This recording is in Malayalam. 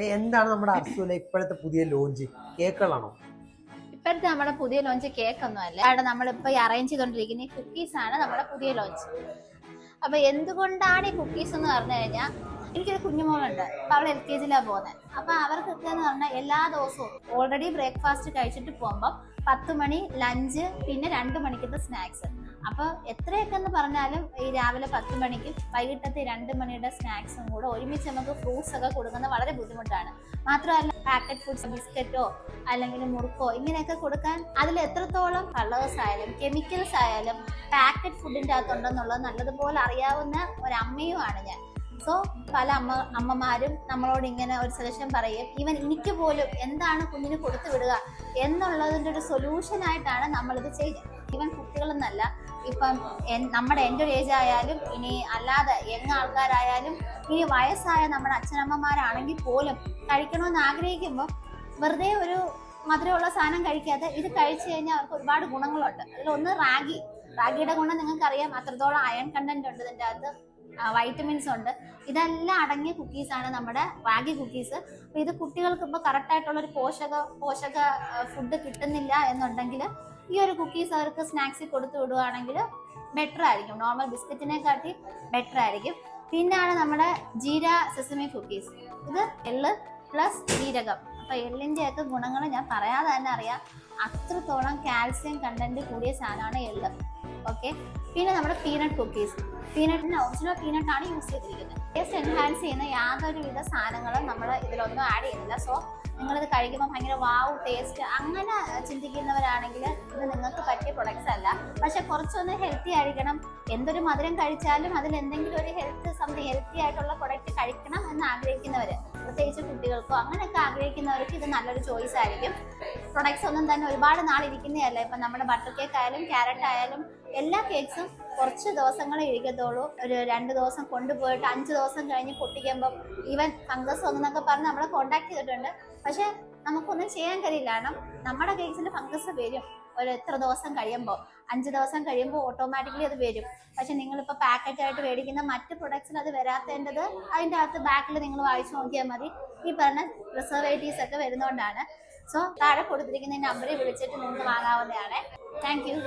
എന്താണ് നമ്മുടെ അർസുല ഇപ്പോഴത്തെ പുതിയ ലോഞ്ച്? കേക്കുകളാണോ? ഇപ്പോഴത്തെ നമ്മുടെ പുതിയ ലോഞ്ച് കേക്കൊന്നും അല്ല. അവിടെ നമ്മളിപ്പോ അറേഞ്ച് ചെയ്തോണ്ടിരിക്കുന്ന ഈ കുക്കീസ് ആണ് നമ്മുടെ പുതിയ ലോഞ്ച്. അപ്പൊ എന്തുകൊണ്ടാണ് ഈ കുക്കീസ് എന്ന് പറഞ്ഞു കഴിഞ്ഞാൽ, എനിക്കൊരു കുഞ്ഞുമോളുണ്ട്. അപ്പൊ അവൾ LKG-ലാണ് പോകുന്നത്. അപ്പൊ അവർക്കൊക്കെ എന്ന് പറഞ്ഞാൽ എല്ലാ ദിവസവും ഓൾറെഡി ബ്രേക്ക്ഫാസ്റ്റ് കഴിച്ചിട്ട് പോകുമ്പോൾ 10 മണി ലഞ്ച്, പിന്നെ 2 മണിക്കത്തെ സ്നാക്സ്. അപ്പോൾ എത്രയൊക്കെ എന്ന് പറഞ്ഞാലും ഈ രാവിലെ 10 മണിക്കും വൈകിട്ടത്തെ 2 മണിയുടെ സ്നാക്സും കൂടെ ഒരുമിച്ച് നമുക്ക് ഫ്രൂട്ട്സ് ഒക്കെ കൊടുക്കുന്നത് വളരെ ബുദ്ധിമുട്ടാണ്. മാത്രമല്ല പാക്കറ്റ് ഫുഡ്സ്, ബിസ്ക്കറ്റോ അല്ലെങ്കിൽ മുറുക്കോ ഇങ്ങനെയൊക്കെ കൊടുക്കാൻ അതിൽ എത്രത്തോളം കളേഴ്സ് ആയാലും കെമിക്കൽസ് ആയാലും പാക്കറ്റ് ഫുഡിൻ്റെ അകത്തുണ്ടെന്നുള്ളത് നല്ലതുപോലെ അറിയാവുന്ന ഒരമ്മയുമാണ് ഞാൻ. സോ പല അമ്മമാരും നമ്മളോട് ഇങ്ങനെ ഒരു സജഷൻ പറയും. ഈവൻ എനിക്ക് പോലും എന്താണ് കുഞ്ഞിന് കൊടുത്തു വിടുക എന്നുള്ളതിൻ്റെ ഒരു സൊല്യൂഷനായിട്ടാണ് നമ്മളിത് ചെയ്യുന്നത്. ഈവൻ കുട്ടികളെന്നല്ല, ഇപ്പം എൻ്റെ ഒരു ഏജ് ആയാലും ഇനി അല്ലാതെ യങ് ആൾക്കാരായാലും ഇനി വയസ്സായ നമ്മുടെ അച്ഛനമ്മമാരാണെങ്കിൽ പോലും കഴിക്കണമെന്ന് ആഗ്രഹിക്കുമ്പോൾ വെറുതെ ഒരു മധുരമുള്ള സാധനം കഴിക്കാതെ ഇത് കഴിച്ചു കഴിഞ്ഞാൽ അവർക്ക് ഒരുപാട് ഗുണങ്ങളുണ്ട്. അതിലൊന്ന് റാഗിയുടെ ഗുണം നിങ്ങൾക്കറിയാം. അത്രത്തോളം അയൺ കണ്ടന്റ് ഉണ്ട് ഇതിൻ്റെ അകത്ത്, വൈറ്റമിൻസ് ഉണ്ട്. ഇതെല്ലാം അടങ്ങിയ കുക്കീസാണ് നമ്മുടെ റാഗി കുക്കീസ്. അപ്പോൾ ഇത് കുട്ടികൾക്ക് ഇപ്പോൾ കറക്റ്റായിട്ടുള്ളൊരു പോഷക ഫുഡ് കിട്ടുന്നില്ല എന്നുണ്ടെങ്കിൽ ഈ ഒരു കുക്കീസ് അവർക്ക് സ്നാക്സിൽ കൊടുത്തു വിടുകയാണെങ്കിൽ ബെറ്റർ ആയിരിക്കും. നോർമൽ ബിസ്ക്കറ്റിനെ കാട്ടി ബെറ്റർ ആയിരിക്കും. പിന്നാണ് നമ്മുടെ ജീര സെസമി കുക്കീസ്. ഇത് എള്ള് പ്ലസ് ജീരകം. അപ്പോൾ എള്ളിൻ്റെയൊക്കെ ഗുണങ്ങൾ ഞാൻ പറയാതെ തന്നെ അറിയാം. അത്രത്തോളം കാൽസ്യം കണ്ടന്റ് കൂടിയ സാധനമാണ് എള്ള്. ഓക്കെ. പിന്നെ നമ്മുടെ പീനട്ട് കുക്കീസ്. പീനട്ടിന് ഒറിജിനൽ പീനട്ടാണ് യൂസ് ചെയ്തിരിക്കുന്നത്. ടേസ്റ്റ് എൻഹാൻസ് ചെയ്യുന്ന യാതൊരുവിധ സാധനങ്ങളും നമ്മൾ ഇതിലൊന്നും ആഡ് ചെയ്യുന്നില്ല. സോ നിങ്ങളിത് കഴിക്കുമ്പോൾ ഭയങ്കര വാവ് ടേസ്റ്റ് അങ്ങനെ ചിന്തിക്കുന്നവരാണെങ്കിൽ ഇത് നിങ്ങൾക്ക് പറ്റിയ പ്രൊഡക്ട്സ് അല്ല. പക്ഷെ കുറച്ചൊന്ന് ഹെൽത്തി ആയിരിക്കണം. എന്തൊരു മധുരം കഴിച്ചാലും അതിൽ എന്തെങ്കിലും ഒരു ഹെൽത്തി ആയിട്ടുള്ള പ്രൊഡക്റ്റ് കഴിക്കണം എന്ന് ആഗ്രഹിക്കുന്നവർ, പ്രത്യേകിച്ച് കുട്ടികൾക്കോ അങ്ങനെയൊക്കെ ആഗ്രഹിക്കുന്നവർക്ക് ഇത് നല്ലൊരു ചോയ്സ് ആയിരിക്കും. പ്രൊഡക്ട്സ് ഒന്നും തന്നെ ഒരുപാട് നാളിരിക്കുന്നതല്ല. ഇപ്പം നമ്മുടെ ബട്ടർ കേക്ക് ആയാലും ക്യാരറ്റ് ആയാലും എല്ലാ കേക്ക്സും കുറച്ച് ദിവസങ്ങളെ ഇരിക്കത്തുള്ളൂ. ഒരു 2 ദിവസം കൊണ്ടുപോയിട്ട് 5 ദിവസം കഴിഞ്ഞ് പൊട്ടിക്കുമ്പം ഈവൻ ഫംഗസ് ഒന്നൊക്കെ പറഞ്ഞ് നമ്മളെ കോണ്ടാക്ട് ചെയ്തിട്ടുണ്ട്. പക്ഷെ നമുക്കൊന്നും ചെയ്യാൻ കഴിയില്ല. കാരണം നമ്മുടെ കേക്ക്സിൽ ഫംഗസ് വരും ഒരു എത്ര ദിവസം കഴിയുമ്പോൾ, 5 ദിവസം കഴിയുമ്പോൾ ഓട്ടോമാറ്റിക്കലി അത് വരും. പക്ഷെ നിങ്ങളിപ്പോൾ പാക്കറ്റായിട്ട് മേടിക്കുന്ന മറ്റ് പ്രൊഡക്ട്സിൽ അത് വരാത്തേണ്ടത് അതിൻ്റെ അകത്ത് ബാക്കിൽ നിങ്ങൾ വായിച്ചു നോക്കിയാൽ മതി. ഈ പറഞ്ഞ പ്രിസർവേറ്റീവ്സ് ഒക്കെ വരുന്നതുകൊണ്ടാണ്. സോ താഴെ കൊടുത്തിരിക്കുന്ന നമ്പറിൽ വിളിച്ചിട്ട് നിങ്ങൾക്ക് വാങ്ങാവുന്നതാണ്. Thank you.